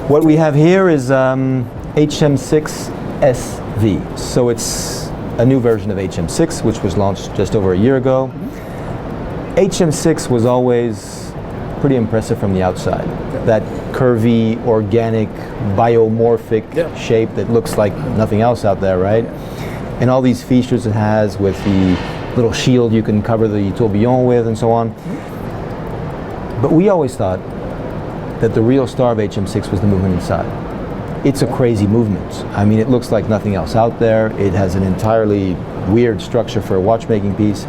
What we have here is HM6 SV. So it's a new version of HM6, which was launched just over a year ago. HM6 was always pretty impressive from the outside. That curvy, organic, biomorphic shape that looks like nothing else out there, right? And all these features it has with the little shield you can cover the tourbillon with and so on. But we always thought that the real star of HM6 was the movement inside. It's a crazy movement. I mean, it looks like nothing else out there. It has an entirely weird structure for a watchmaking piece.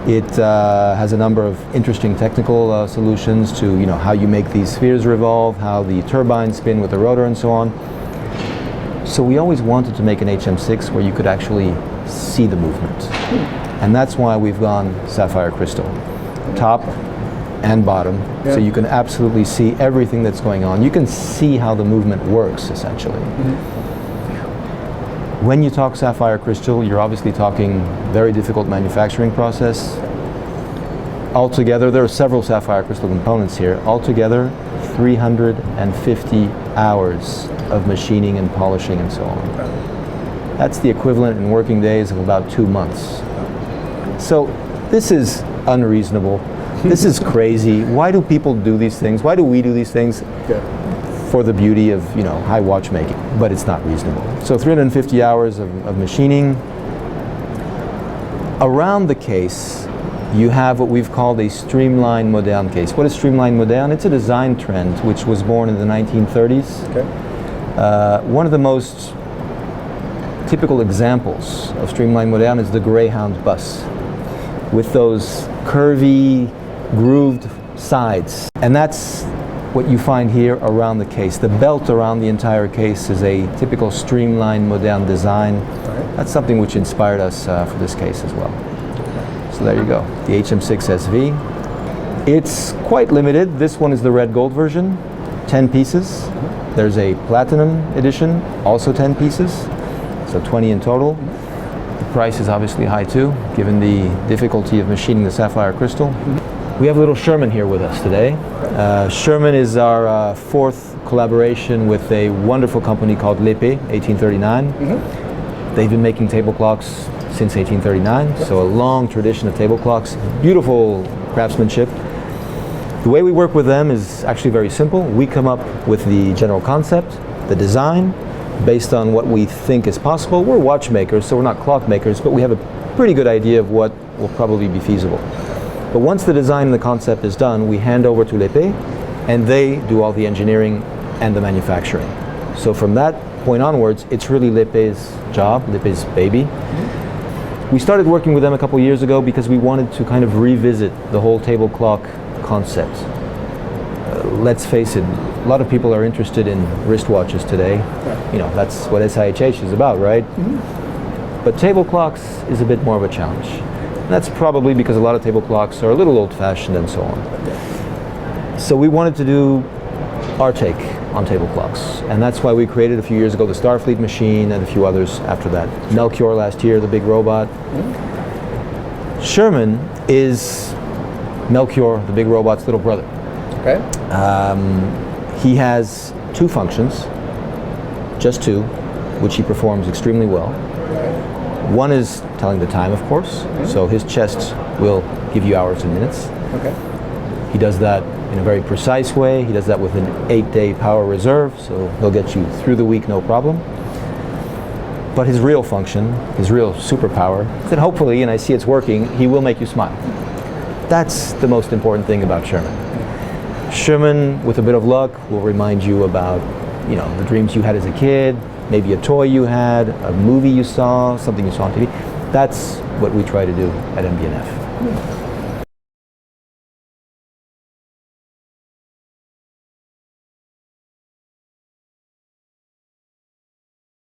It has a number of interesting technical solutions to, you know, how you make these spheres revolve, how the turbines spin with the rotor and so on. So we always wanted to make an HM6 where you could actually see the movement. And that's why we've gone sapphire crystal. Top and bottom, so you can absolutely see everything that's going on. You can see how the movement works, essentially. When you talk sapphire crystal, you're obviously talking very difficult manufacturing process. Altogether, there are several sapphire crystal components here. Altogether, 350 hours of machining and polishing and so on. That's the equivalent in working days of about 2 months. So this is unreasonable. This is crazy. Why do people do these things? Why do we do these things? For the beauty of, you know, high watchmaking, but it's not reasonable. So 350 hours of machining. Around the case, you have what we've called a streamline moderne case. What is streamline moderne? It's a design trend which was born in the 1930s. One of the most typical examples of streamline moderne is the Greyhound bus, with those curvy, grooved sides. And that's what you find here around the case. The belt around the entire case is a typical streamline moderne design. That's something which inspired us for this case as well. So there you go, the HM6 SV. It's quite limited. This one is the red gold version, 10 pieces. There's a platinum edition, also 10 pieces, so 20 in total. The price is obviously high too, given the difficulty of machining the sapphire crystal. We have little Sherman here with us today. Sherman is our fourth collaboration with a wonderful company called L'Épée, 1839. They've been making table clocks since 1839, so a long tradition of table clocks, beautiful craftsmanship. The way we work with them is actually very simple. We come up with the general concept, the design, based on what we think is possible. We're watchmakers, so we're not clock makers, but we have a pretty good idea of what will probably be feasible. But once the design and the concept is done, we hand over to L'Épée, and they do all the engineering and the manufacturing. So from that point onwards, it's really L'Épée's job, L'Épée's baby. We started working with them a couple years ago because we wanted to kind of revisit the whole table clock concept. Let's face it, a lot of people are interested in wristwatches today. You know, that's what SIHH is about, right? But table clocks is a bit more of a challenge. And that's probably because a lot of table clocks are a little old-fashioned and so on. So we wanted to do our take on table clocks, and that's why we created a few years ago the Starfleet machine and a few others after that. Melchior last year, the big robot. Sherman is Melchior, the big robot's little brother. He has two functions, just two, which he performs extremely well. One is telling the time, of course, so his chest will give you hours and minutes. He does that in a very precise way. He does that with an 8-day power reserve, so he'll get you through the week no problem. But his real function, his real superpower, is that hopefully, and I see it's working, he will make you smile. That's the most important thing about Sherman. Sherman, with a bit of luck, will remind you about, you know, the dreams you had as a kid, maybe a toy you had, a movie you saw, something you saw on TV. That's what we try to do at MB&F.